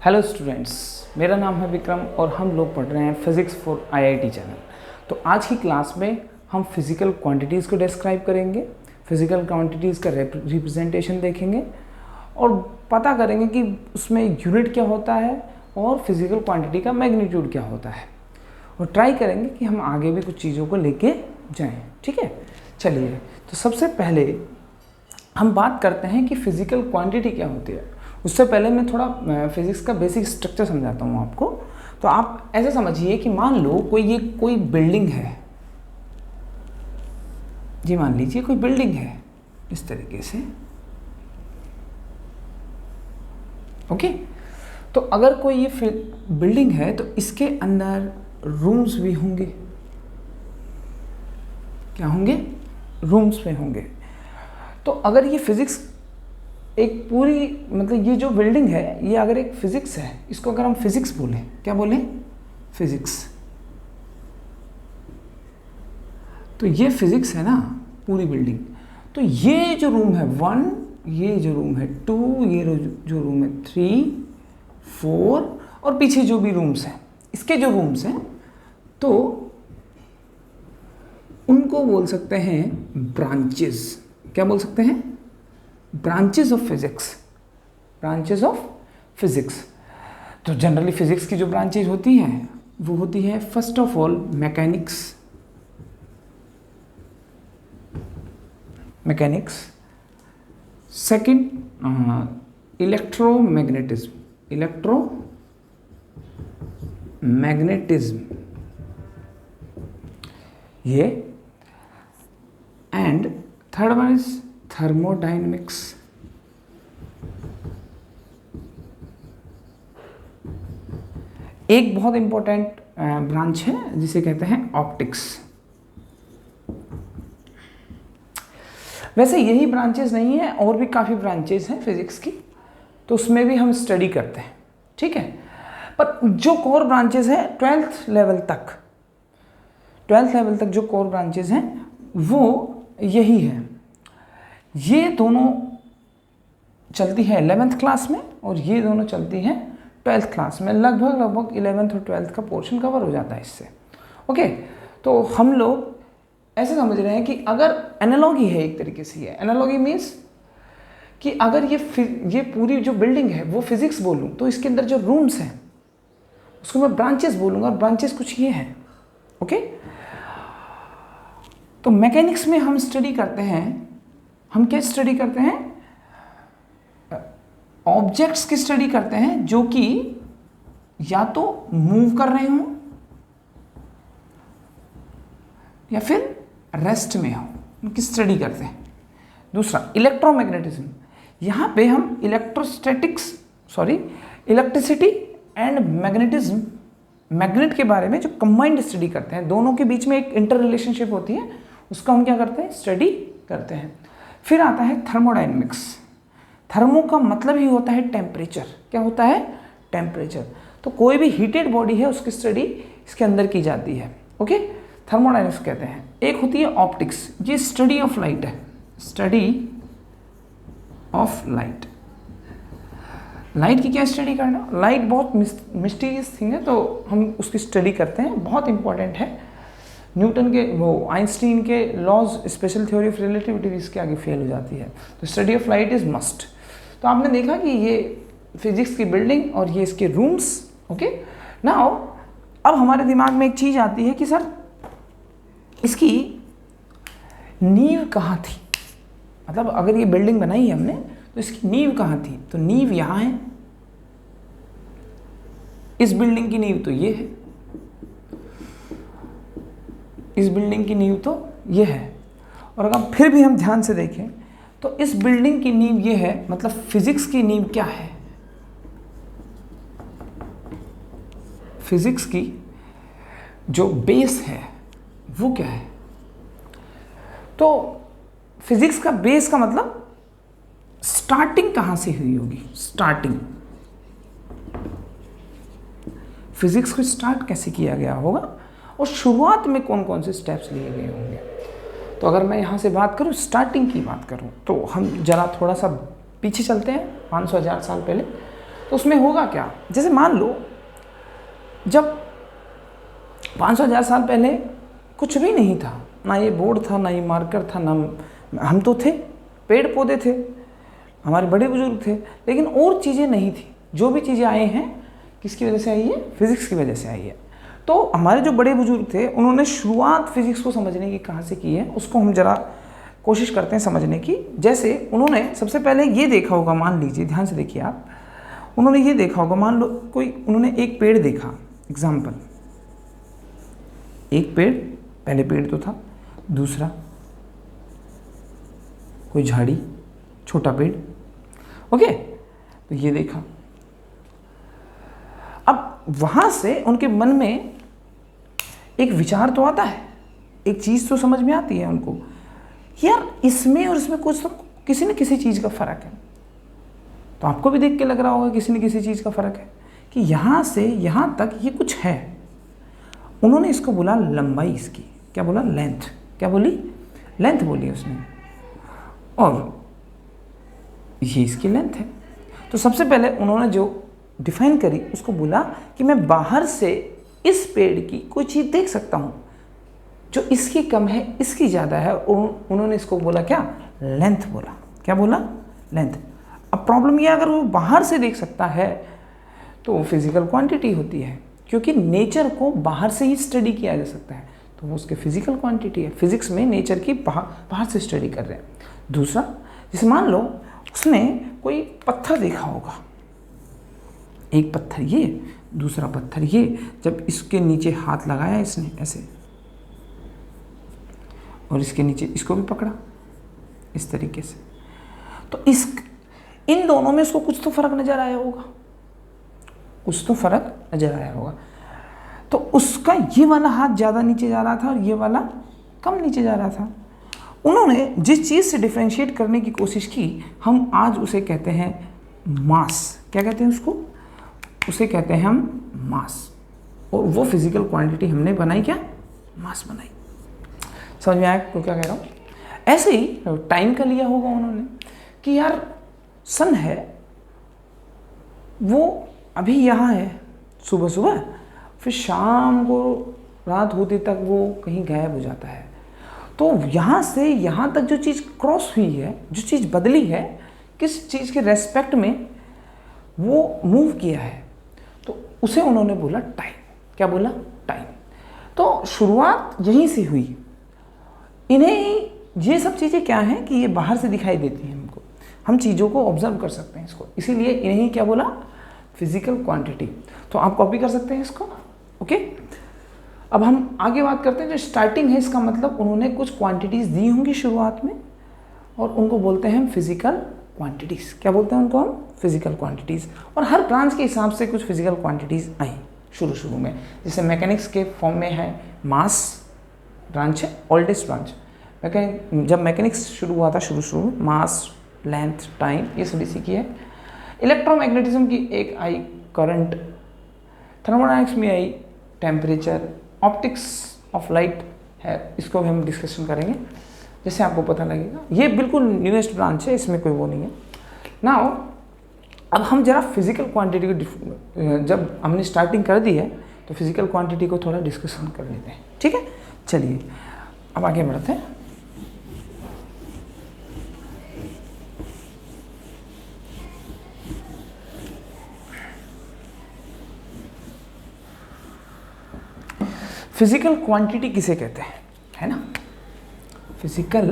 Hello students, मेरा नाम है विक्रम और हम लोग पढ़ रहे हैं फिज़िक्स फॉर आईआईटी चैनल। तो आज की क्लास में हम फिज़िकल क्वांटिटीज़ को डिस्क्राइब करेंगे, फिज़िकल क्वांटिटीज़ का रिप्रेजेंटेशन देखेंगे और पता करेंगे कि उसमें यूनिट क्या होता है और फिज़िकल क्वांटिटी का मैग्नीट्यूड क्या होता है, और ट्राई करेंगे कि हम आगे भी कुछ चीज़ों को लेके जाएँ। ठीक है, चलिए। तो सबसे पहले हम बात करते हैं कि फ़िज़िकल क्वांटिटी क्या होती है। उससे पहले मैं थोड़ा फिज़िक्स का बेसिक स्ट्रक्चर समझाता हूँ आपको। तो आप ऐसे समझिए कि मान लो कोई बिल्डिंग है जी, मान लीजिए कोई बिल्डिंग है इस तरीके से। ओके, तो अगर कोई ये बिल्डिंग है तो इसके अंदर रूम्स भी होंगे। क्या होंगे? रूम्स में होंगे। तो अगर ये फिज़िक्स एक पूरी, मतलब ये जो बिल्डिंग है ये अगर एक फिज़िक्स है, इसको अगर हम फिज़िक्स बोलें, क्या बोलें? फिज़िक्स। तो ये फिज़िक्स है ना पूरी बिल्डिंग। तो ये जो रूम है 1, ये जो रूम है 2, ये जो रूम है 3, 4 और पीछे जो भी रूम्स हैं, इसके जो रूम्स हैं तो उनको बोल सकते हैं ब्रांचेस। क्या बोल सकते हैं? Branches of physics. Branches of physics. तो जनरली फिजिक्स की जो ब्रांचेज होती हैं वो होती है first of all mechanics, second electromagnetism ये, and third one is thermodynamics. एक बहुत इंपॉर्टेंट ब्रांच है जिसे कहते हैं ऑप्टिक्स। वैसे यही ब्रांचेस नहीं है, और भी काफ़ी ब्रांचेस हैं फिजिक्स की, तो उसमें भी हम स्टडी करते हैं। ठीक है, पर जो कोर ब्रांचेस हैं 12th लेवल तक जो कोर ब्रांचेस हैं वो यही है। ये दोनों चलती है 11th क्लास में और ये दोनों चलती हैं 12th क्लास में। लगभग 11th और 12th का पोर्शन कवर हो जाता है इससे। ओके, तो हम लोग ऐसे समझ रहे हैं कि अगर एनालॉगी है, एक तरीके से ये एनालॉगी मीन्स कि अगर ये पूरी जो बिल्डिंग है वो फिजिक्स बोलूँ तो इसके अंदर जो रूम्स हैं उसको मैं ब्रांचेस बोलूँगा, और ब्रांचेस कुछ ये हैं। ओके, तो मैकेनिक्स में हम स्टडी करते हैं, हम क्या स्टडी करते हैं? ऑब्जेक्ट्स की स्टडी करते हैं जो कि या तो मूव कर रहे हों या फिर रेस्ट में हो, उनकी स्टडी करते हैं। दूसरा इलेक्ट्रोमैग्नेटिज्म, यहाँ पे हम इलेक्ट्रिसिटी एंड मैग्नेटिज्म, मैग्नेट के बारे में जो कंबाइंड स्टडी करते हैं, दोनों के बीच में एक इंटर रिलेशनशिप होती है, उसका हम क्या करते हैं? स्टडी करते हैं। फिर आता है थर्मोडायनेमिक्स। थर्मो का मतलब ही होता है टेम्परेचर। क्या होता है? टेम्परेचर। तो कोई भी हीटेड बॉडी है उसकी स्टडी इसके अंदर की जाती है। ओके, थर्मोडायनेमिक्स कहते हैं। एक होती है ऑप्टिक्स, ये स्टडी ऑफ लाइट है। स्टडी ऑफ लाइट, लाइट की क्या स्टडी करना? लाइट बहुत मिस्टीरियस थिंग है, तो हम उसकी स्टडी करते हैं, बहुत इंपॉर्टेंट है। न्यूटन के आइंस्टीन के laws, special theory of relativity इसके आगे फेल हो जाती है। तो study of light is must. तो आपने देखा कि ये फिजिक्स की बिल्डिंग और ये इसके रूम्स। ओके, नाउ अब हमारे दिमाग में एक चीज़ आती है कि सर इसकी नींव कहाँ थी? मतलब अगर ये बिल्डिंग बनाई है हमने तो इसकी नींव कहाँ थी? तो नींव यहाँ है, इस बिल्डिंग की नींव तो ये है, इस बिल्डिंग की नींव तो ये है। और अगर फिर भी हम ध्यान से देखें तो इस बिल्डिंग की नींव ये है, मतलब फिजिक्स की नींव क्या है? फिजिक्स की जो बेस है वो क्या है? तो फिजिक्स का बेस का मतलब स्टार्टिंग कहाँ से हुई होगी? स्टार्टिंग, फिजिक्स को स्टार्ट कैसे किया गया होगा और शुरुआत में कौन कौन से स्टेप्स लिए गए होंगे। तो अगर मैं यहाँ से बात करूँ, स्टार्टिंग की बात करूँ, तो हम जरा थोड़ा सा पीछे चलते हैं 500-1000 साल पहले। तो उसमें होगा क्या, जैसे मान लो जब 500,000 साल पहले कुछ भी नहीं था, ना ये बोर्ड था, ना ये मार्कर था, ना हम तो थे, पेड़ पौधे थे, हमारे बड़े बुजुर्ग थे, लेकिन और चीज़ें नहीं थी। जो भी चीज़ें आई हैं किसकी वजह से आई है, फिजिक्स की वजह से आई है। तो हमारे जो बड़े बुजुर्ग थे उन्होंने शुरुआत फिजिक्स को समझने की कहाँ से की है, उसको हम जरा कोशिश करते हैं समझने की। जैसे उन्होंने सबसे पहले ये देखा होगा, मान लीजिए, ध्यान से देखिए आप, उन्होंने ये देखा होगा, मान लो कोई उन्होंने एक पेड़ देखा, एग्जाम्पल, एक पेड़, पहले पेड़ तो था, दूसरा कोई झाड़ी, छोटा पेड़, ओके, तो ये देखा। अब वहां से उनके मन में एक विचार तो आता है, एक चीज तो समझ में आती है उनको, यार इसमें और इसमें कुछ तो किसी न किसी चीज का फर्क है। तो आपको भी देख के लग रहा होगा किसी न किसी चीज का फर्क है कि यहां से यहां तक ये कुछ है। उन्होंने इसको बोला लंबाई इसकी, क्या बोला, लेंथ, क्या बोली, लेंथ बोली उसने, और ये इसकी लेंथ है। तो सबसे पहले उन्होंने जो डिफाइन करी उसको बोला कि मैं बाहर से इस पेड़ की कोई चीज़ देख सकता हूँ जो इसकी कम है, इसकी ज़्यादा है, और उन्होंने इसको बोला क्या, लेंथ बोला, क्या बोला, लेंथ। अब प्रॉब्लम ये, अगर वो बाहर से देख सकता है तो वो फिजिकल क्वांटिटी होती है, क्योंकि नेचर को बाहर से ही स्टडी किया जा सकता है, तो वो उसके फिजिकल क्वांटिटी है। फिजिक्स में नेचर की बाहर से स्टडी कर रहे हैं। दूसरा, जैसे मान लो उसने कोई पत्थर देखा होगा, एक पत्थर ये, दूसरा पत्थर ये, जब इसके नीचे हाथ लगाया इसने ऐसे, और इसके नीचे इसको भी पकड़ा इस तरीके से, तो इन दोनों में उसको कुछ तो फर्क नजर आया होगा, कुछ तो फर्क नजर आया होगा। तो उसका ये वाला हाथ ज़्यादा नीचे जा रहा था और ये वाला कम नीचे जा रहा था। उन्होंने जिस चीज़ से डिफ्रेंशिएट करने की कोशिश की, हम आज उसे कहते हैं मास। क्या कहते हैं उसको, उसे कहते हैं हम मास। और वो फिजिकल क्वांटिटी हमने बनाई, क्या, मास बनाई। समझ में आया तो क्या कह रहा हूँ। ऐसे ही टाइम का लिया होगा उन्होंने कि यार सन है, वो अभी यहाँ है सुबह सुबह, फिर शाम को रात होते तक वो कहीं गायब हो जाता है। तो यहाँ से यहाँ तक जो चीज़ क्रॉस हुई है, जो चीज़ बदली है, किस चीज़ के रेस्पेक्ट में वो मूव किया है, तो उसे उन्होंने बोला टाइम। क्या बोला, टाइम। तो शुरुआत यहीं से हुई। इन्हें ये सब चीज़ें क्या हैं कि ये बाहर से दिखाई देती हैं हमको, हम चीज़ों को ऑब्जर्व कर सकते हैं इसको, इसीलिए इन्हें क्या बोला, फिजिकल क्वांटिटी। तो आप कॉपी कर सकते हैं इसको, ओके। अब हम आगे बात करते हैं, जो स्टार्टिंग है इसका मतलब उन्होंने कुछ क्वांटिटीज़ दी होंगी शुरुआत में, और उनको बोलते हैं हम फिजिकल क्वांटिटीज़। क्या बोलते हैं उनको हम, फिजिकल क्वांटिटीज़। और हर ब्रांच के हिसाब से कुछ फिजिकल क्वांटिटीज़ आई शुरू में। जैसे मैकेनिक्स के फॉर्म में है मास ब्रांच है, ओल्डेस्ट ब्रांच। जब मैकेनिक्स शुरू हुआ था शुरू में, मास, लेंथ, टाइम, ये सभी सीखी है। इलेक्ट्रोमैग्नेटिज्म की एक आई करंट, थर्मोडायनेमिक्स में आई टेम्परेचर, ऑप्टिक्स ऑफ लाइट है, इसको भी हम डिस्कशन करेंगे जैसे आपको पता लगेगा। ये बिल्कुल न्यूएस्ट ब्रांच है, इसमें कोई वो नहीं है। नाउ अब हम जरा फिजिकल क्वांटिटी को, जब हमने स्टार्टिंग कर दी है तो फिजिकल क्वांटिटी को थोड़ा डिस्कशन कर लेते हैं, ठीक है। चलिए अब आगे बढ़ते हैं। फिजिकल क्वांटिटी किसे कहते हैं, है ना, फिजिकल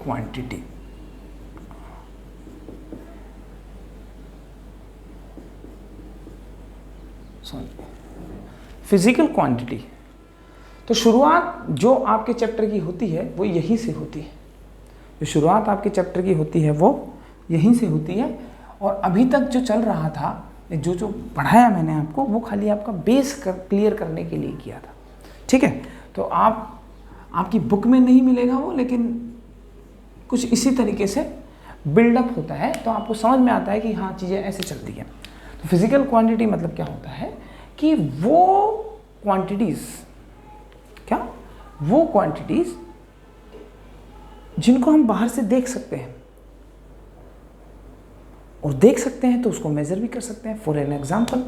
क्वांटिटी। फिजिकल क्वांटिटी, तो शुरुआत जो आपके चैप्टर की होती है वो यहीं से होती है। जो शुरुआत आपके चैप्टर की होती है वो यहीं से होती है, और अभी तक जो चल रहा था, जो पढ़ाया मैंने आपको, वो खाली आपका बेस क्लियर करने के लिए किया था, ठीक है। तो आपकी बुक में नहीं मिलेगा वो, लेकिन कुछ इसी तरीके से बिल्डअप होता है, तो आपको समझ में आता है कि हाँ चीज़ें ऐसे चलती हैं। तो फिजिकल क्वांटिटी मतलब क्या होता है कि वो क्वांटिटीज़ जिनको हम बाहर से देख सकते हैं, और देख सकते हैं तो उसको मेज़र भी कर सकते हैं। फॉर एन एग्जाम्पल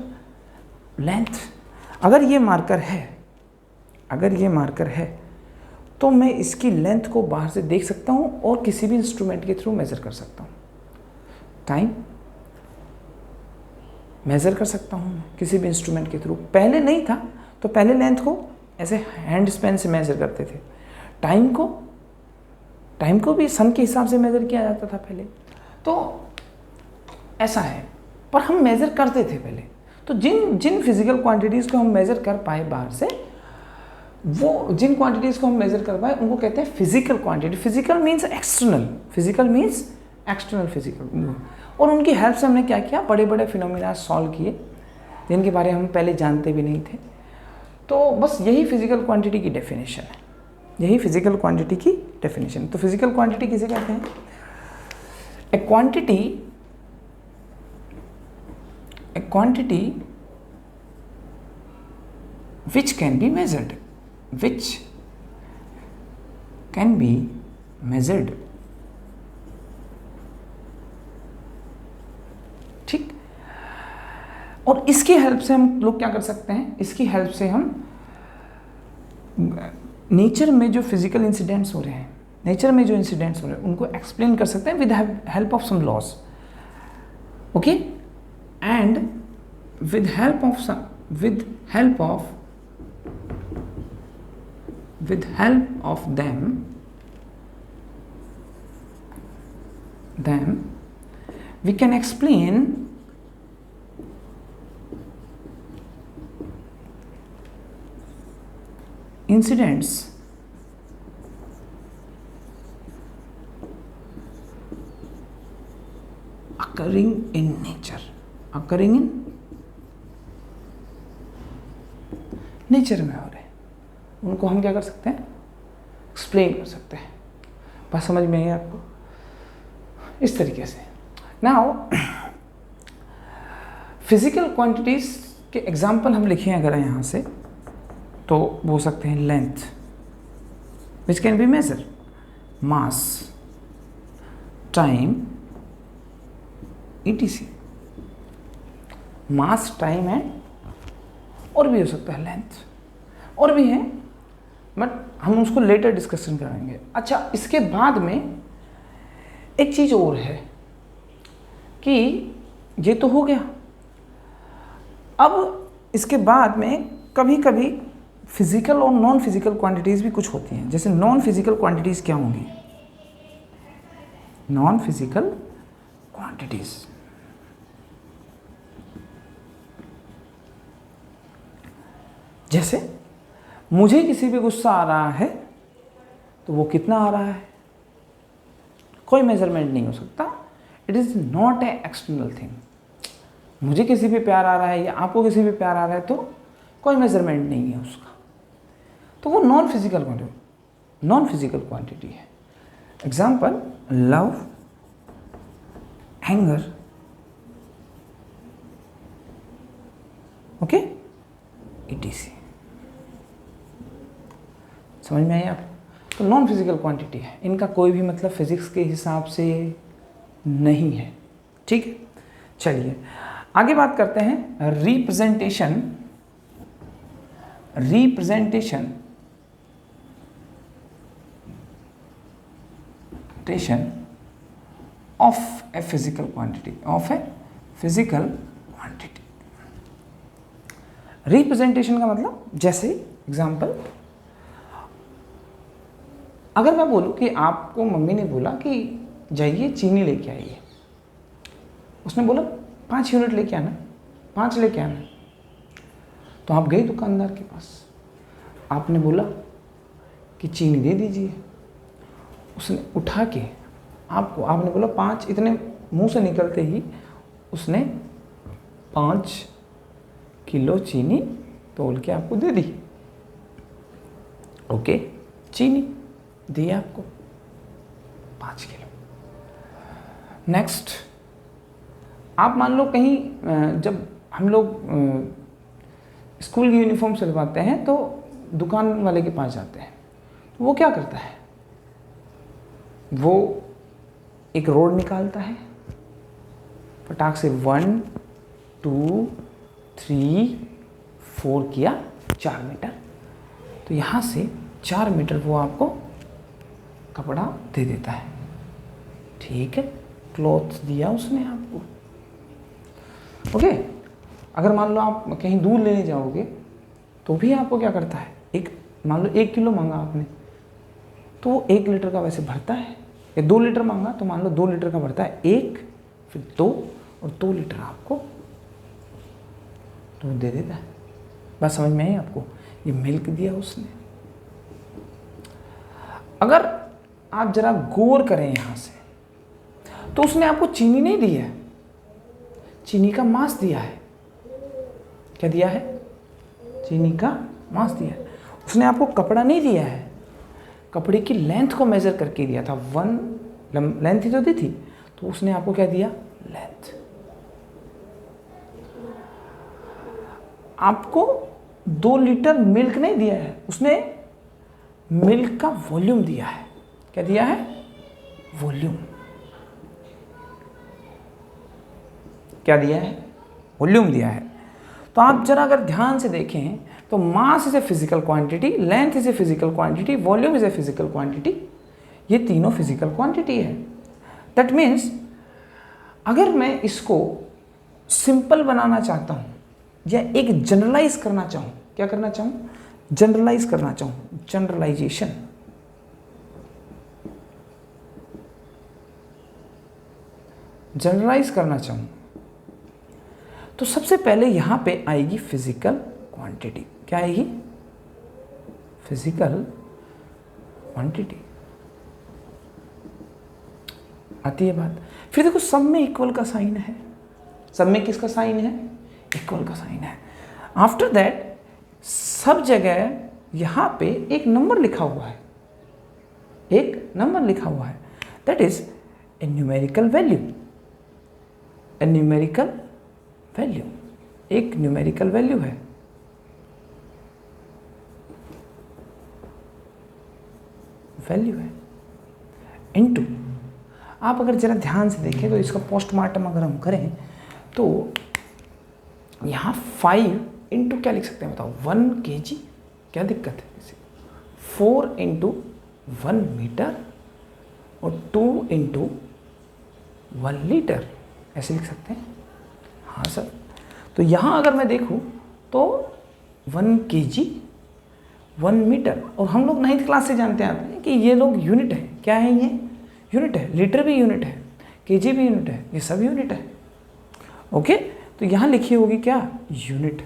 लेंथ, अगर ये मार्कर है तो मैं इसकी लेंथ को बाहर से देख सकता हूँ और किसी भी इंस्ट्रूमेंट के थ्रू मेज़र कर सकता हूँ। टाइम मेज़र कर सकता हूँ मैं किसी भी इंस्ट्रूमेंट के थ्रू। पहले नहीं था, तो पहले लेंथ को ऐसे हैंड स्पेन से मेज़र करते थे। टाइम को भी सन के हिसाब से मेज़र किया जाता था पहले। तो ऐसा है, पर हम मेज़र करते थे पहले। तो जिन फिजिकल क्वांटिटीज़ को हम मेज़र कर पाए बाहर से, वो जिन क्वांटिटीज़ को हम मेज़र कर पाए उनको कहते हैं physical quantity. Physical means external, physical. और उनकी हेल्प से हमने क्या किया, बड़े बड़े फिनोमिना सॉल्व किए जिनके बारे में हम पहले जानते भी नहीं थे। तो बस यही फिजिकल क्वांटिटी की डेफिनेशन है, यही फिजिकल क्वांटिटी की डेफिनेशन। तो फिजिकल क्वांटिटी किसे कहते हैं? ए quantity which can be measured, ठीक। और इसकी हेल्प से हम लोग क्या कर सकते हैं, इसकी हेल्प से हम नेचर में जो फिजिकल इंसिडेंट्स हो रहे हैं, उनको एक्सप्लेन कर सकते हैं with help of some laws, okay. And with help of them we can explain incidents occurring in nature, nature में हो रहे हैं, उनको हम क्या कर सकते हैं, एक्सप्लेन कर सकते हैं। बात समझ में आई आपको? इस तरीके से। नाउ फिजिकल क्वांटिटीज के एग्जांपल हम लिखें अगर यहाँ से, तो वो हो सकते हैं length which can be measure, mass, time, etc। Mass, time and और भी हो सकता है लेंथ, और भी है, बट हम उसको लेटर डिस्कशन करेंगे। अच्छा, इसके बाद में एक चीज़ और है कि ये तो हो गया, अब इसके बाद में कभी कभी फिजिकल और नॉन फिजिकल क्वांटिटीज़ भी कुछ होती हैं। जैसे नॉन फिजिकल क्वांटिटीज़ क्या होंगी? नॉन फिजिकल क्वांटिटीज़ जैसे मुझे किसी पे गुस्सा आ रहा है तो वो कितना आ रहा है, कोई मेजरमेंट नहीं हो सकता। It is not a external thing. मुझे किसी पे प्यार आ रहा है या आपको किसी पे प्यार आ रहा है तो कोई मेजरमेंट नहीं है उसका, तो वो नॉन फिजिकल क्वांटिटी है। Example love, anger, okay, etc। समझ में आई आप? तो नॉन फिजिकल क्वांटिटी है, इनका कोई भी मतलब फिजिक्स के हिसाब से नहीं है, ठीक है। चलिए आगे बात करते हैं representation of a physical quantity, representation का मतलब, जैसे एग्जाम्पल, अगर मैं बोलूं कि आपको मम्मी ने बोला कि जाइए चीनी लेके आइए, उसने बोला 5 यूनिट लेके आना, 5 लेके आना, तो आप गए दुकानदार के पास, आपने बोला कि चीनी दे दीजिए, उसने उठा के आपने बोला 5, इतने मुंह से निकलते ही उसने 5 किलो चीनी तोल के आपको दे दी, ओके, चीनी दी आपको 5 किलो। नेक्स्ट, आप मान लो कहीं जब हम लोग स्कूल की यूनिफॉर्म सिलवाते हैं तो दुकान वाले के पास जाते हैं, तो वो क्या करता है, वो एक रोड निकालता है, फटाक से 1 2 3 4 किया 4 मीटर, तो यहाँ से 4 मीटर वो आपको कपड़ा दे देता है। ठीक है, क्लॉथ दिया उसने आपको। ओके, अगर मान लो आप कहीं दूर लेने जाओगे तो भी आपको क्या करता है, एक मान लो 1 किलो मांगा आपने तो वो 1 लीटर का वैसे भरता है, या 2 लीटर मांगा तो मान लो 2 लीटर का भरता है, 1 फिर 2 और 2 लीटर आपको दूध दे देता है। बात समझ में आई आपको? ये मिल्क दिया उसने। अगर आप जरा गौर करें यहाँ से तो उसने आपको चीनी नहीं दी है, चीनी का मास दिया है। क्या दिया है? चीनी का मास दिया है। उसने आपको कपड़ा नहीं दिया है, कपड़े की लेंथ को मेजर करके दिया था। 1 लेंथ ही तो दी थी, तो उसने आपको क्या दिया? लेंथ। आपको 2 लीटर मिल्क नहीं दिया है, उसने मिल्क का वॉल्यूम दिया है। क्या दिया है? वॉल्यूम। क्या दिया है? वॉल्यूम दिया है। तो आप जरा अगर ध्यान से देखें तो mass is a physical quantity, length is a physical quantity, volume is a physical quantity. ये तीनों फिजिकल क्वांटिटी है। दैट मीन्स अगर मैं इसको सिंपल बनाना चाहता हूं या एक जनरलाइज करना चाहूं, क्या करना चाहूं? जनरलाइज करना चाहूं, जनरलाइजेशन। जनरलाइज करना चाहूं तो सबसे पहले यहां पे आएगी फिजिकल क्वांटिटी। क्या आएगी? फिजिकल क्वांटिटी आती है बात। फिर देखो सब में इक्वल का साइन है, सब में किसका साइन है? इक्वल का साइन है। आफ्टर दैट सब जगह यहां पे एक नंबर लिखा हुआ है, एक नंबर लिखा हुआ है। That is a numerical value. A numerical value, एक न्यूमेरिकल वैल्यू है। वैल्यू है इनटू, आप अगर जरा ध्यान से देखें तो इसका पोस्टमार्टम अगर हम करें तो यहाँ 5 इंटू क्या लिख सकते हैं बताओ? 1 kg। क्या दिक्कत है इसे? 4 इंटू 1 मीटर और 2 इंटू 1 लीटर, ऐसे लिख सकते हैं। हाँ सर। तो यहाँ अगर मैं देखूँ तो 1 kg 1 मीटर, और हम लोग 9th क्लास से जानते आते हैं कि ये लोग यूनिट है। क्या है ये? यूनिट है। लीटर भी यूनिट है, केजी भी यूनिट है, ये सब यूनिट है। ओके, तो यहाँ लिखी होगी क्या? यूनिट।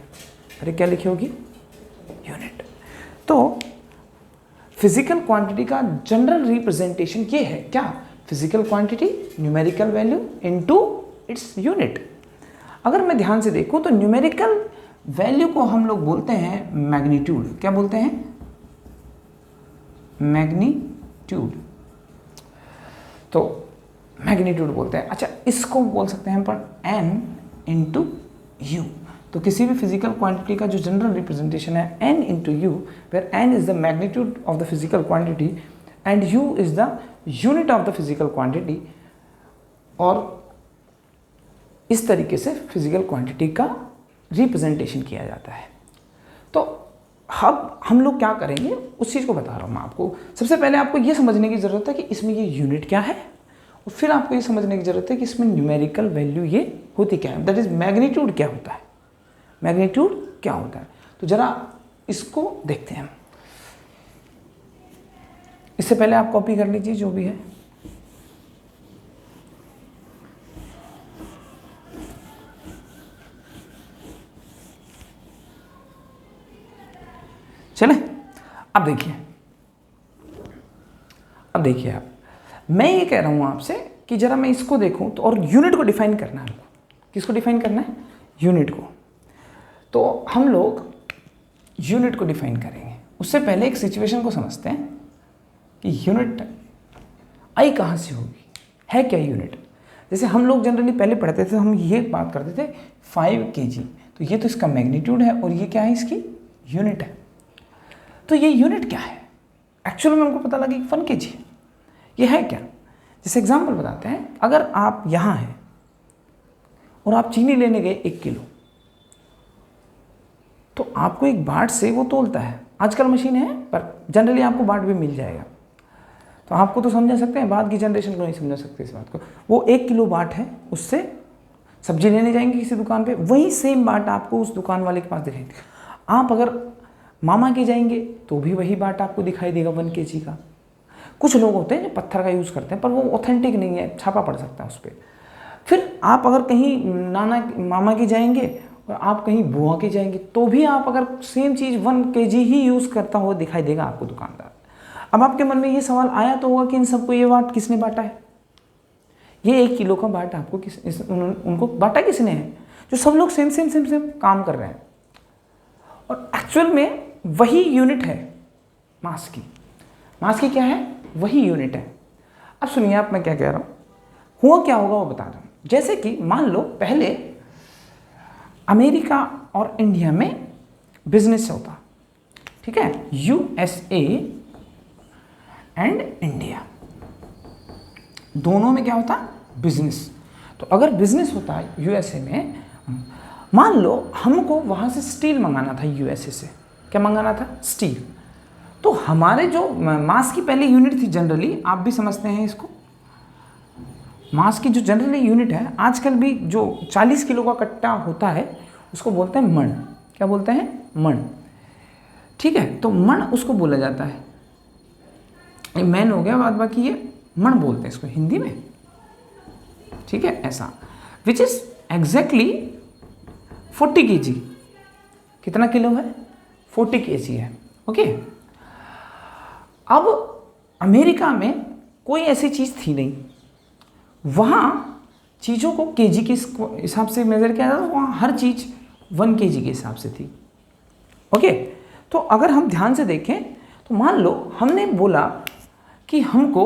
अरे क्या लिखी होगी? यूनिट। तो फिजिकल क्वांटिटी का जनरल रिप्रेजेंटेशन ये है क्या? Physical quantity numerical value into its unit. अगर मैं ध्यान से देखूं तो न्यूमेरिकल वैल्यू को हम लोग बोलते हैं मैग्नीट्यूड। क्या बोलते हैं? मैग्नीट्यूड। तो मैग्नीट्यूड बोलते हैं। अच्छा, इसको बोल सकते हैं पर n इंटू यू। तो किसी भी फिजिकल क्वांटिटी का जो जनरल रिप्रेजेंटेशन है n into u, where n is the magnitude of the physical quantity and u is the unit of the physical quantity. और इस तरीके से फिजिकल क्वांटिटी का रिप्रेजेंटेशन किया जाता है। तो अब हम लोग क्या करेंगे उस चीज़ को बता रहा हूँ मैं आपको। सबसे पहले आपको ये समझने की ज़रूरत है कि इसमें ये यूनिट क्या है, और फिर आपको ये समझने की ज़रूरत है कि इसमें न्यूमेरिकल वैल्यू ये होती क्या है, दैट इज़ मैग्नीट्यूड क्या होता है। मैग्नीट्यूड क्या होता है, तो ज़रा इसको देखते हैं। इससे पहले आप कॉपी कर लीजिए जो भी है। चले, अब देखिए आप, मैं ये कह रहा हूं आपसे कि जरा मैं इसको देखूं तो, और यूनिट को डिफाइन करना है हमको। किसको डिफाइन करना है? यूनिट को। तो हम लोग यूनिट को डिफाइन करेंगे। उससे पहले एक सिचुएशन को समझते हैं कि यूनिट आई कहाँ से होगी, है क्या यूनिट। जैसे हम लोग जनरली पहले पढ़ते थे तो हम ये बात करते थे 5 kg, तो ये तो इसका मैग्नीट्यूड है और ये क्या है? इसकी यूनिट है। तो ये यूनिट क्या है? एक्चुअल में हमको पता लगा कि 1 kg है। ये है क्या? जैसे एग्जाम्पल बताते हैं, अगर आप यहाँ हैं और आप चीनी लेने गए 1 किलो, तो आपको एक बाट से वो तोलता है। आजकल मशीन है पर जनरली आपको बाट भी मिल जाएगा। तो आपको तो समझा सकते हैं, बाद की जनरेशन को नहीं समझा सकते इस बात को। वो 1 किलो बाट है, उससे सब्जी लेने जाएंगे किसी दुकान पे, वही सेम बाट आपको उस दुकान वाले के पास दिखाई देगा। आप अगर मामा के जाएंगे तो भी वही बाट आपको दिखाई देगा 1 kg का। कुछ लोग होते हैं जो पत्थर का यूज़ करते हैं, पर वो ऑथेंटिक नहीं है, छापा पड़ सकता है उस पर। फिर आप अगर कहीं मामा के जाएंगे और आप कहीं बुआ के जाएंगे, तो भी आप अगर सेम चीज़ 1 kg ही यूज़ करता हुआ दिखाई देगा आपको दुकानदार। अब आपके मन में ये सवाल आया तो होगा कि इन सबको ये बाट किसने बांटा है? ये 1 किलो का बाट आपको उनको बांटा किसने है? जो सब लोग सेम काम कर रहे हैं, और एक्चुअल में वही यूनिट है मास की। मास की क्या है? वही यूनिट है। अब सुनिए आप, मैं क्या कह रहा हूँ, हुआ क्या होगा वो बता रहा हूँ। जैसे कि मान लो पहले अमेरिका और इंडिया में बिजनेस होता, ठीक है, USA एंड इंडिया, दोनों में क्या होता? बिजनेस। तो अगर बिजनेस होता है USA में, मान लो हमको वहाँ से स्टील मंगाना था USA से। क्या मंगाना था? स्टील। तो हमारे जो मास की पहले यूनिट थी, जनरली आप भी समझते हैं इसको, मास की जो जनरली यूनिट है, आजकल भी जो 40 किलो का कट्टा होता है उसको बोलते हैं मण। क्या बोलते हैं? मण। ठीक है, तो मण उसको बोला जाता है। ये मैन हो गया, बाद बाकी ये मण बोलते हैं इसको हिंदी में, ठीक है, ऐसा। Which is exactly 40 kg। कितना किलो है? 40 kg है। ओके। अब अमेरिका में कोई ऐसी चीज़ थी नहीं, वहाँ चीज़ों को केजी के हिसाब से मेज़र किया जाता था। वहाँ हर चीज़ 1 kg के हिसाब से थी। ओके। तो अगर हम ध्यान से देखें तो मान लो हमने बोला कि हमको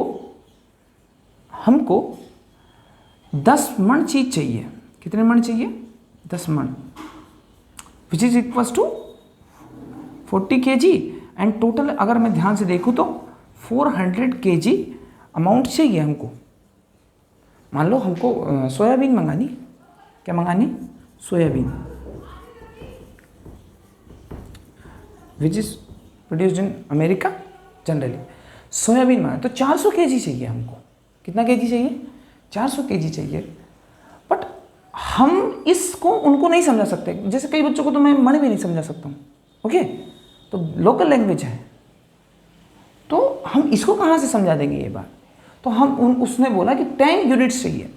10 मण चीज़ चाहिए। कितने मण चाहिए? 10 मण, which is equals to 40 kg। And total अगर मैं ध्यान से देखूँ तो 400 kg अमाउंट चाहिए हमको। मान लो हमको सोयाबीन मंगानी। क्या मंगानी? Soybean, which is produced in America generally. Soybean मंगाना तो 400 kg चाहिए हमको। कितना kg चाहिए? 400 kg चाहिए। बट हम इसको उनको नहीं समझा सकते। जैसे कई बच्चों को तो मैं मण भी नहीं समझा सकता हूँ। ओके, तो लोकल लैंग्वेज है, तो हम इसको कहाँ से समझा देंगे ये बात? तो उसने बोला कि 10 यूनिट्स चाहिए।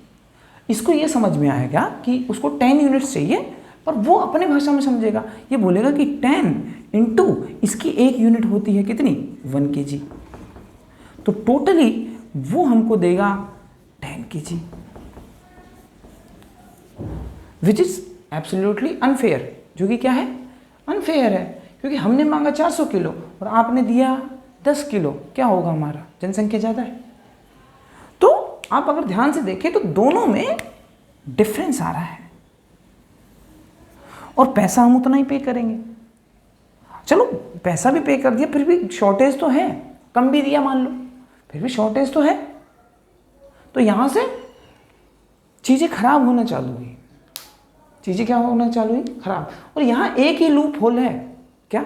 इसको ये समझ में आएगा कि उसको 10 यूनिट्स चाहिए, पर वो अपने भाषा में समझेगा। ये बोलेगा कि 10 इंटू इसकी एक यूनिट होती है कितनी? 1 kg। तो टोटली वो हमको देगा 10 kg, which is absolutely unfair. जो कि क्या है? अनफेयर है, क्योंकि हमने मांगा 400 किलो और आपने दिया 10 किलो। क्या होगा? हमारा जनसंख्या ज़्यादा है। तो आप अगर ध्यान से देखें तो दोनों में डिफरेंस आ रहा है, और पैसा हम उतना ही पे करेंगे। चलो पैसा भी पे कर दिया, फिर भी शॉर्टेज तो है। कम भी दिया मान लो, फिर भी शॉर्टेज तो है। तो यहां से चीज़ें खराब होना चालू हुई। चीज़ें क्या होना चालू हुई? खराब। और यहाँ एक ही लूप होल है। क्या?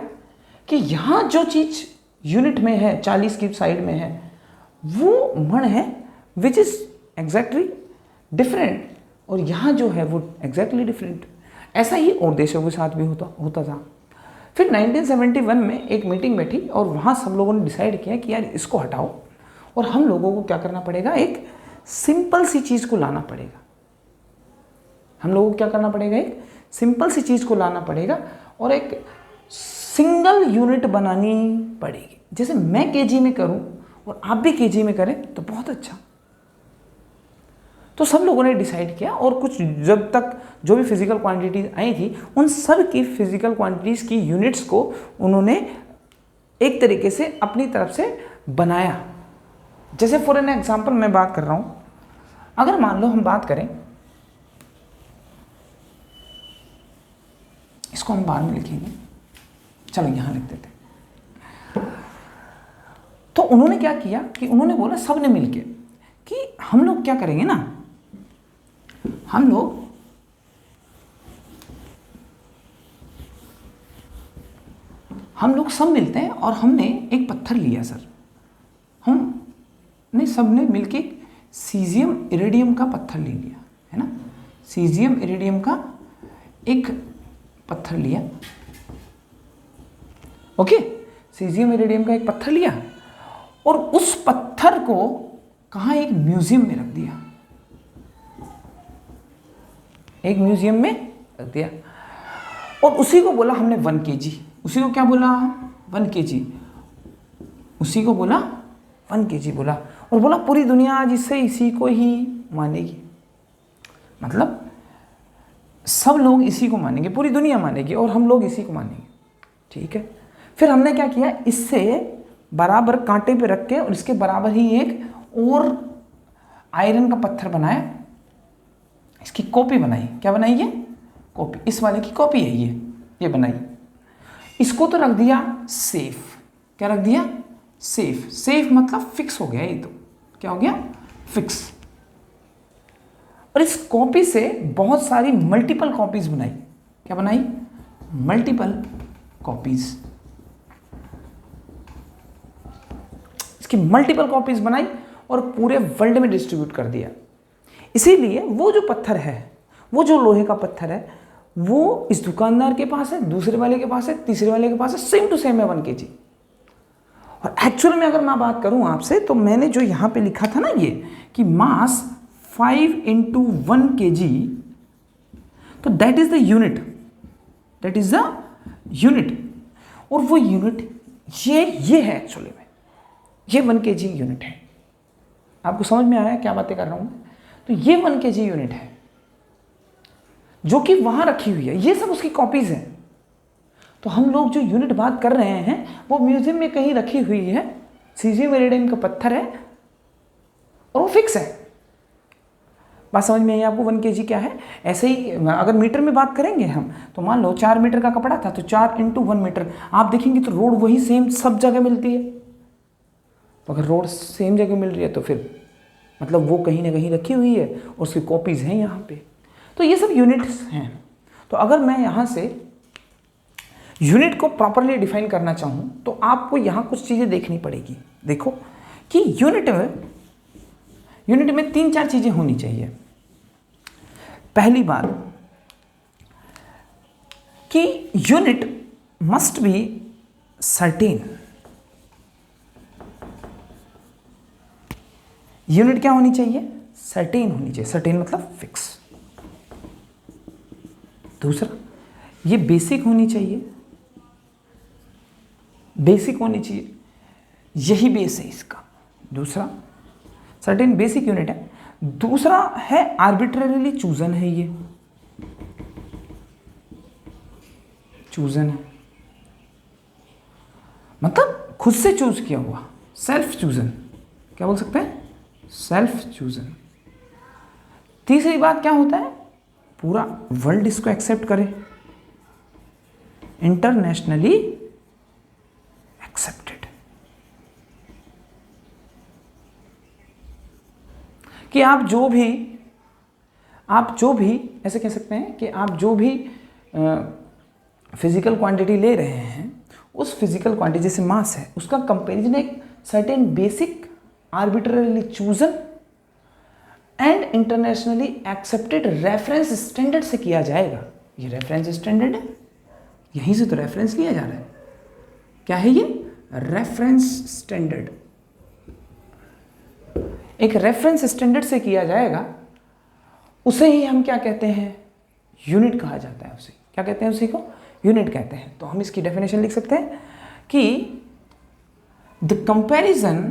कि यहाँ जो चीज़ यूनिट में है, 40 की साइड में है, वो मण है, विच इज एग्जैक्टली डिफरेंट, और यहाँ जो है वो एग्जैक्टली डिफरेंट। ऐसा ही और देशों के साथ भी होता था। फिर 1971 में एक मीटिंग बैठी और वहाँ सब लोगों ने डिसाइड किया कि यार इसको हटाओ, और हम लोगों को क्या करना पड़ेगा? एक सिंपल सी चीज़ को लाना पड़ेगा। हम लोगों को क्या करना पड़ेगा? एक सिंपल सी चीज़ को लाना पड़ेगा और एक सिंगल यूनिट बनानी पड़ेगी। जैसे मैं केजी में करूं और आप भी केजी में करें तो बहुत अच्छा। तो सब लोगों ने डिसाइड किया, और कुछ जब तक जो भी फिजिकल क्वांटिटीज आई थी उन सब की फिजिकल क्वांटिटीज़ की यूनिट्स को उन्होंने एक तरीके से अपनी तरफ से बनाया। जैसे फॉर एन एग्जांपल मैं बात कर रहा हूँ, अगर मान लो हम बात करें, इसको हम बाद में लिखेंगे, चलो यहाँ लिख देते हैं। तो उन्होंने क्या किया कि उन्होंने बोला सब ने मिलके कि हम लोग क्या करेंगे ना, हम लोग सब मिलते हैं और हमने एक पत्थर लिया सर, हमने सब ने मिलके सीजियम इरिडियम का पत्थर ले लिया, है ना, सीजियम इरिडियम का एक पत्थर लिया, ओके, सीजियम इरिडियम का एक पत्थर लिया और उस पत्थर को कहाँ, एक म्यूजियम में रख दिया, एक म्यूजियम में रख दिया और उसी को बोला हमने 1 kg, उसी को क्या बोला 1 kg, उसी को बोला 1 kg बोला और बोला पूरी दुनिया आज इससे इसी को ही मानेगी, मतलब सब लोग इसी को मानेंगे, पूरी दुनिया मानेगी और हम लोग इसी को मानेंगे, ठीक है। फिर हमने क्या किया, इससे बराबर कांटे पे रख के और इसके बराबर ही एक और आयरन का पत्थर बनाया, इसकी कॉपी बनाई, क्या बनाई ये कॉपी, इस वाले की कॉपी है ये बनाई, इसको तो रख दिया सेफ, क्या रख दिया सेफ, सेफ मतलब फिक्स हो गया, ये तो क्या हो गया फिक्स। और इस कॉपी से बहुत सारी मल्टीपल कॉपीज बनाई, क्या बनाई मल्टीपल कॉपीज, इसकी मल्टीपल कॉपीज बनाई और पूरे वर्ल्ड में डिस्ट्रीब्यूट कर दिया। इसीलिए वो जो पत्थर है, वो जो लोहे का पत्थर है, वो इस दुकानदार के पास है, दूसरे वाले के पास है, तीसरे वाले के पास है, सेम टू सेम है 1 kg। और एक्चुअल में अगर मैं बात करूं आपसे तो मैंने जो यहां पे लिखा था ना ये कि मास 5 × 1 kg, तो that is the unit, that is the unit, और वो यूनिट ये है एक्चुअली में, ये 1 kg यूनिट है। आपको समझ में आया क्या बातें कर रहा हूं मैं? तो ये 1 kg यूनिट है जो कि वहां रखी हुई है, ये सब उसकी कॉपीज हैं। तो हम लोग जो यूनिट बात कर रहे हैं वो म्यूजियम में कहीं रखी हुई है, सीजियम इरिडियम का पत्थर है और वो फिक्स है। बात समझ में आई आपको 1 kg क्या है? ऐसे ही अगर मीटर में बात करेंगे हम तो मान लो 4 मीटर का कपड़ा था तो 4 × 1 मीटर, आप देखेंगे तो रोड वही सेम सब जगह मिलती है। तो अगर रोड सेम जगह मिल रही है तो फिर मतलब वो कहीं ना कहीं रखी हुई है और उसकी कॉपीज हैं यहाँ पे। तो ये सब यूनिट्स हैं। तो अगर मैं यहाँ से यूनिट को प्रॉपरली डिफाइन करना चाहूँ तो आपको यहाँ कुछ चीज़ें देखनी पड़ेगी। देखो कि यूनिट में 3-4 चीज़ें होनी चाहिए। पहली बात कि unit must be certain. Unit क्या होनी चाहिए? सर्टेन होनी चाहिए। सर्टेन मतलब फिक्स। दूसरा, ये बेसिक होनी चाहिए, बेसिक होनी चाहिए, यही बेस है इसका। दूसरा, सर्टेन बेसिक यूनिट है। दूसरा है आर्बिट्ररीली चूजन है, ये चूजन है मतलब खुद से चूज किया हुआ, सेल्फ चूजन, क्या बोल सकते हैं? Self chosen. तीसरी बात क्या होता है? पूरा वर्ल्ड इसको एक्सेप्ट करे, इंटरनेशनली एक्सेप्टेड, कि आप जो भी ऐसे कह सकते हैं कि आप जो भी फिजिकल क्वांटिटी ले रहे हैं, उस फिजिकल क्वांटिटी जैसे मास है, उसका कंपैरिजन एक certain basic arbitrarily chosen and internationally accepted reference standard से किया जाएगा। ये रेफरेंस स्टैंडर्ड है, यहीं से तो रेफरेंस लिया जा रहा है। क्या है ये? Reference standard. एक रेफरेंस स्टैंडर्ड से किया जाएगा, उसे ही हम क्या कहते हैं? यूनिट कहा जाता है। उसे क्या कहते हैं? उसी को यूनिट कहते हैं। तो हम इसकी डेफिनेशन लिख सकते हैं कि the comparison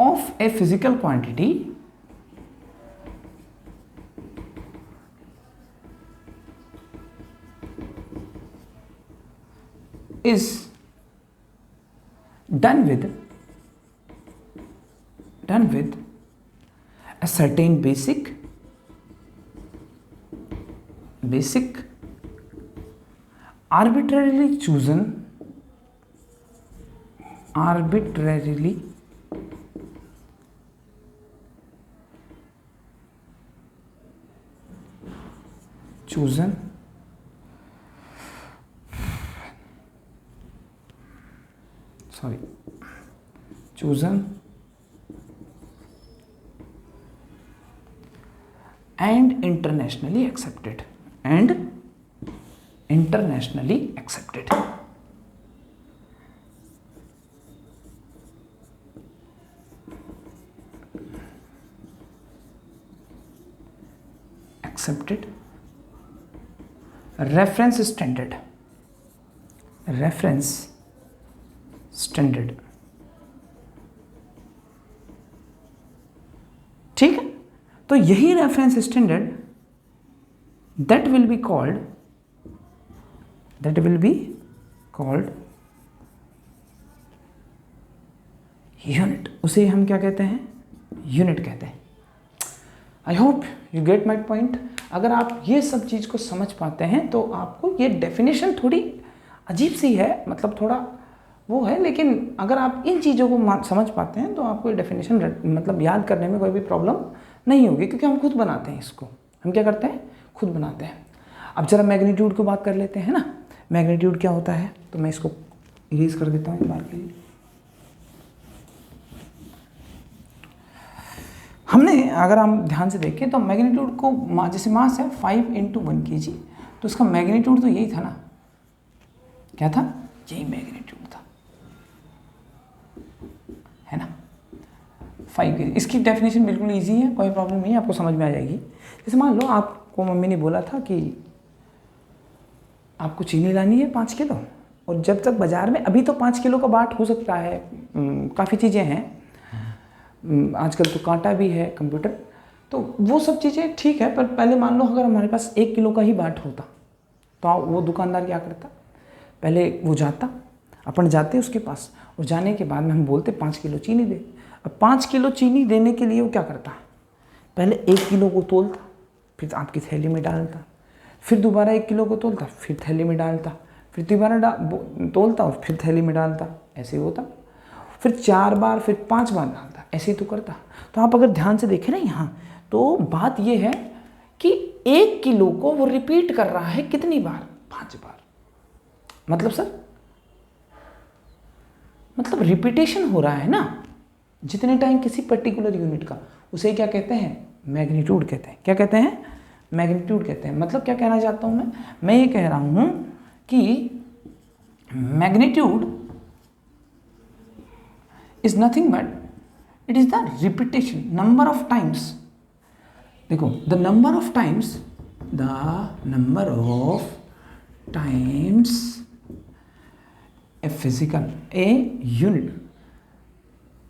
of a physical quantity is done with a certain basic arbitrarily chosen and internationally accepted reference standard। ठीक है, तो यही reference standard that will be called unit. उसे हम क्या कहते हैं? यूनिट कहते हैं। I hope you get my point. अगर आप ये सब चीज़ को समझ पाते हैं तो आपको ये डेफिनेशन थोड़ी अजीब सी है, मतलब थोड़ा वो है, लेकिन अगर आप इन चीज़ों को समझ पाते हैं तो आपको ये डेफिनेशन मतलब याद करने में कोई भी प्रॉब्लम नहीं होगी, क्योंकि हम खुद बनाते हैं इसको। हम क्या करते हैं? खुद बनाते हैं। अब जरा मैग्नीट्यूड की बात कर लेते हैं ना। मैग्नीट्यूड क्या होता है? तो मैं इसको इरेज कर देता हूँ एक बार के लिए। हमने अगर हम ध्यान से देखें तो मैग्नीट्यूड को जैसे मास है 5 × 1 kg, तो इसका मैग्नीट्यूड तो यही था ना। क्या था? यही मैग्नीट्यूड था, है ना, 5 kg। इसकी डेफिनेशन बिल्कुल इजी है, कोई प्रॉब्लम नहीं है, आपको समझ में आ जाएगी। जैसे मान लो आपको मम्मी ने बोला था कि आपको चीनी लानी है 5 किलो, और जब तक बाज़ार में अभी तो 5 किलो का बाट हो सकता है, काफ़ी चीज़ें हैं आजकल, तो कांटा भी है, कंप्यूटर, तो वो सब चीज़ें ठीक है। पर पहले मान लो अगर हमारे पास 1 किलो का ही बाट होता तो वो दुकानदार क्या करता? पहले वो जाता, अपन जाते उसके पास, और जाने के बाद में हम बोलते 5 किलो चीनी दे। अब 5 किलो चीनी देने के लिए वो क्या करता? पहले 1 किलो को तोलता, फिर आपकी थैली में डालता, फिर दोबारा 1 किलो को तोलता, फिर थैली में डालता, फिर दोबारा तोलता और फिर थैली में डालता, ऐसे ही होता। फिर 4 बार, फिर 5 बार डालता, ऐसे ही तो करता। तो आप अगर ध्यान से देखें ना यहाँ, तो बात ये है कि 1 किलो को वो रिपीट कर रहा है कितनी बार? 5 बार। मतलब सर, मतलब रिपीटेशन हो रहा है ना जितने टाइम किसी पर्टिकुलर यूनिट का, उसे क्या कहते हैं? मैग्नीट्यूड कहते हैं। क्या कहते हैं? मैग्नीट्यूड कहते हैं। मतलब क्या कहना चाहता हूँ मैं ये कह रहा हूँ कि magnitude is nothing but it is the repetition, number of times. देखो, the number of times a unit,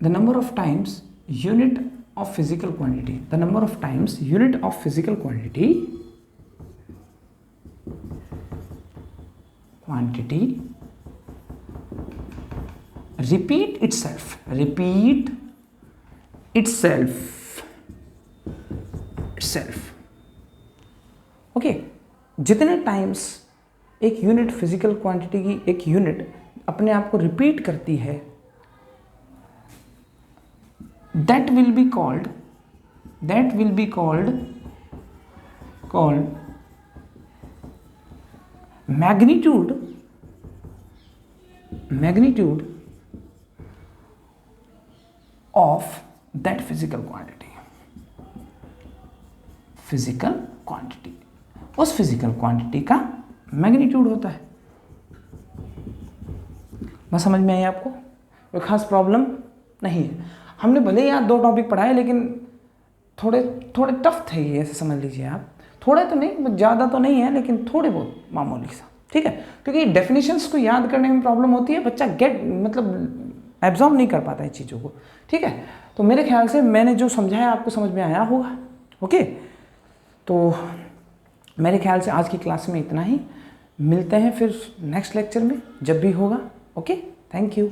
the number of times unit of physical quantity, the number of times unit of physical quantity repeat itself okay. जितने times एक unit physical quantity की एक unit अपने आप को repeat करती है, that will be called magnitude of that physical quantity। उस फिजिकल क्वांटिटी का मैग्नीट्यूड होता है। बस समझ में आई आपको? कोई खास प्रॉब्लम नहीं है। हमने भले ही 2 टॉपिक पढ़ाए, लेकिन थोड़े टफ थे ये, ऐसे समझ लीजिए आप। थोड़े तो नहीं, ज़्यादा तो नहीं है, लेकिन थोड़े बहुत मामूली सा, ठीक है। क्योंकि डेफिनेशंस को याद करने में प्रॉब्लम होती है, बच्चा मतलब एब्जॉर्ब नहीं कर पाता है चीज़ों को, ठीक है। तो मेरे ख्याल से मैंने जो समझाया आपको समझ में आया होगा। ओके, तो मेरे ख्याल से आज की क्लास में इतना ही। मिलते हैं फिर नेक्स्ट लेक्चर में जब भी होगा। Okay, thank you.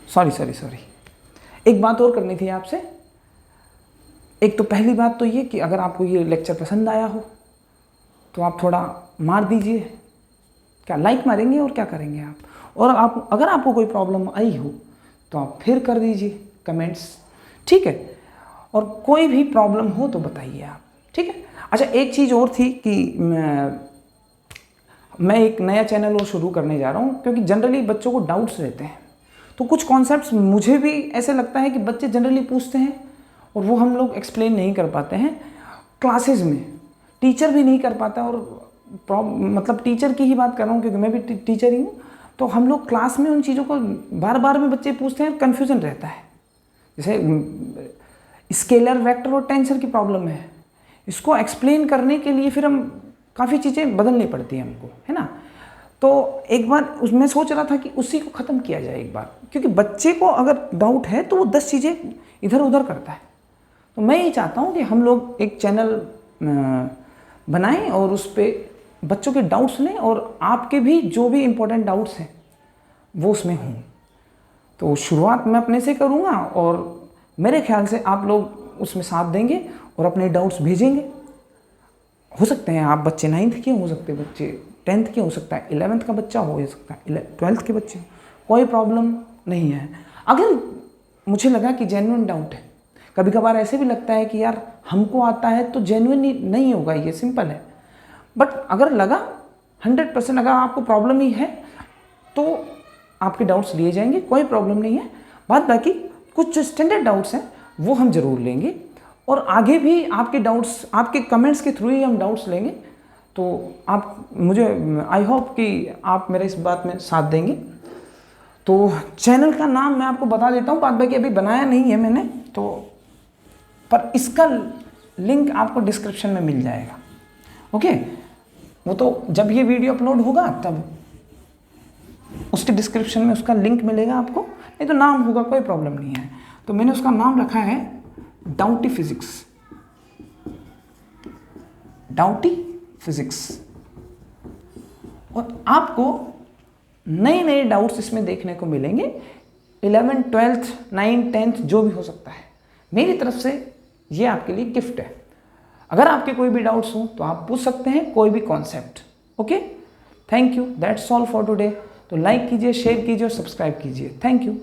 सॉरी, एक बात और करनी थी आपसे। एक तो पहली बात तो ये कि अगर आपको ये लेक्चर पसंद आया हो तो आप थोड़ा मार दीजिए, क्या लाइक मारेंगे और क्या करेंगे आप। और आप अगर आपको कोई प्रॉब्लम आई हो तो आप फिर कर दीजिए कमेंट्स, ठीक है। और कोई भी प्रॉब्लम हो तो बताइए आप, ठीक है। अच्छा, एक चीज़ और थी कि मैं एक नया चैनल और शुरू करने जा रहा हूँ, क्योंकि जनरली बच्चों को डाउट्स रहते हैं, तो कुछ कॉन्सेप्ट्स मुझे भी ऐसे लगता है कि बच्चे जनरली पूछते हैं और वो हम लोग एक्सप्लेन नहीं कर पाते हैं क्लासेस में, टीचर भी नहीं कर पाता। और मतलब टीचर की ही बात कर रहा हूँ क्योंकि मैं भी टीचर ही हूँ, तो हम लोग क्लास में उन चीज़ों को बार बार में बच्चे पूछते हैं, कन्फ्यूज़न रहता है। जैसे स्केलर, वेक्टर और टेंसर की प्रॉब्लम है, इसको एक्सप्लेन करने के लिए फिर हम काफ़ी चीज़ें बदलनी पड़ती हैं हमको, है ना। तो एक बार उसमें सोच रहा था कि उसी को ख़त्म किया जाए एक बार, क्योंकि बच्चे को अगर डाउट है तो वो 10 चीज़ें इधर उधर करता है। तो मैं ये चाहता हूँ कि हम लोग एक चैनल बनाएं और उस पर बच्चों के डाउट्स लें और आपके भी जो भी इम्पोर्टेंट डाउट्स हैं वो उसमें हों। तो शुरुआत मैं अपने से करूँगा और मेरे ख्याल से आप लोग उसमें साथ देंगे और अपने डाउट्स भेजेंगे। हो सकते हैं आप बच्चे 9th के, हो सकते हैं बच्चे 10th के, हो सकता है 11th का बच्चा हो सकता है 12th के बच्चे, कोई प्रॉब्लम नहीं है। अगर मुझे लगा कि जेन्युइन डाउट है, कभी कभार ऐसे भी लगता है कि यार हमको आता है तो जेन्युइन नहीं होगा, ये सिंपल है। बट अगर लगा 100% अगर आपको प्रॉब्लम ही है तो आपके डाउट्स लिए जाएंगे, कोई प्रॉब्लम नहीं है। बात बाकी कुछ जो स्टैंडर्ड डाउट्स हैं वो हम ज़रूर लेंगे और आगे भी आपके डाउट्स, आपके कमेंट्स के थ्रू ही हम डाउट्स लेंगे। तो आप मुझे, आई होप कि आप मेरे इस बात में साथ देंगे। तो चैनल का नाम मैं आपको बता देता हूँ, बात बाकी अभी बनाया नहीं है मैंने, तो पर इसका लिंक आपको डिस्क्रिप्शन में मिल जाएगा, ओके। वो तो जब ये वीडियो अपलोड होगा तब उसके डिस्क्रिप्शन में उसका लिंक मिलेगा आपको, नहीं तो नाम होगा, कोई प्रॉब्लम नहीं है। तो मैंने उसका नाम रखा है डाउटी फिजिक्स, डाउटी फिजिक्स। और आपको नए नए डाउट्स इसमें देखने को मिलेंगे, 11th 12th 9th 10th जो भी हो सकता है। मेरी तरफ से ये आपके लिए गिफ्ट है। अगर आपके कोई भी डाउट्स हो तो आप पूछ सकते हैं, कोई भी concept, okay. Thank you, that's all for today. तो लाइक कीजिए, शेयर कीजिए और सब्सक्राइब कीजिए। Thank you.